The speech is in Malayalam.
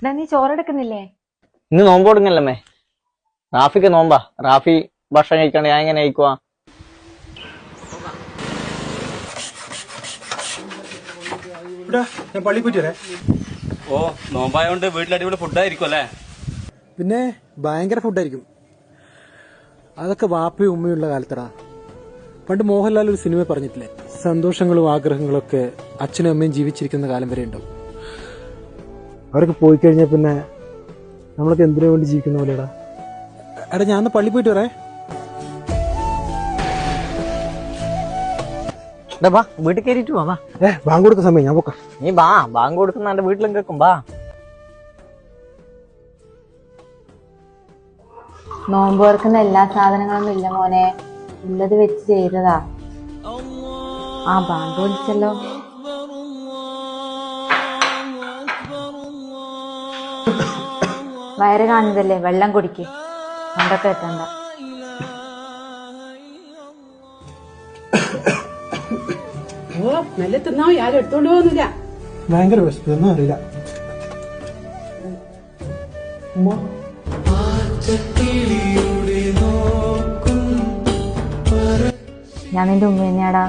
നീ ചോറെടുക്കുന്നില്ലേ? ഇന്ന് നോമ്പ് കൊടുങ്ങല്ലമ്മേ. റാഫിക്ക് നോമ്പാ. റാഫി ഭക്ഷണം കഴിക്കാണ്ട് ഞാൻ എങ്ങനെ കഴിക്കുവാ? ഞാൻ പള്ളി പോയിട്ട് വരാം. ഓ, നോമ്പായോണ്ട് വീട്ടിൽ അടിപൊളി ഫുഡായിരിക്കും അല്ലേ? പിന്നെ ഭയങ്കര ഫുഡായിരിക്കും. അതൊക്കെ വാപ്പയും ഉമ്മയുള്ള കാലത്തടാ. പണ്ട് മോഹൻലാൽ ഒരു സിനിമ പറഞ്ഞിട്ടില്ലേ, സന്തോഷങ്ങളും ആഗ്രഹങ്ങളും ഒക്കെ അച്ഛനും അമ്മയും ജീവിച്ചിരിക്കുന്ന കാലം വരെ ഉണ്ടാവും. അവരൊക്കെ പോയി കഴിഞ്ഞാൽ പിന്നെ നമ്മളൊക്കെ എന്തിനു വേണ്ടി ജീവിക്കുന്ന പോലെടാ. എടാ ഞാൻ പള്ളി പോയിട്ട് വരേ. വീട്ടിൽ കയറിയിട്ട് വാ. ബാങ്ക് കൊടുക്കുന്ന സമയം ഞാൻ പോക്കാം. നീ ബാ, ബാങ്ക് കൊടുക്കുന്ന എന്റെ വീട്ടിലും കേൾക്കും. ബാ. നോമ്പ് തുറക്കുന്ന എല്ലാ സാധനങ്ങളൊന്നും ഇല്ല മോനെ, ഉള്ളത് വെച്ച് ചെയ്തതാ. ആ ബാങ്ക് വിളിച്ചല്ലോ. വയറ് കാണുന്നതല്ലേ, വെള്ളം കുടിക്ക്, കൊണ്ടൊക്കെ എത്തണ്ട. ഓ, നല്ല തിന്നോ, ആരും എടുത്തോണ്ട് പോകുന്നില്ല. ഭയങ്കര വിശപ്പൊന്നും അറിയില്ല. ഞാൻ നിന്റെ ഉമ്മ തന്നെയാടാ.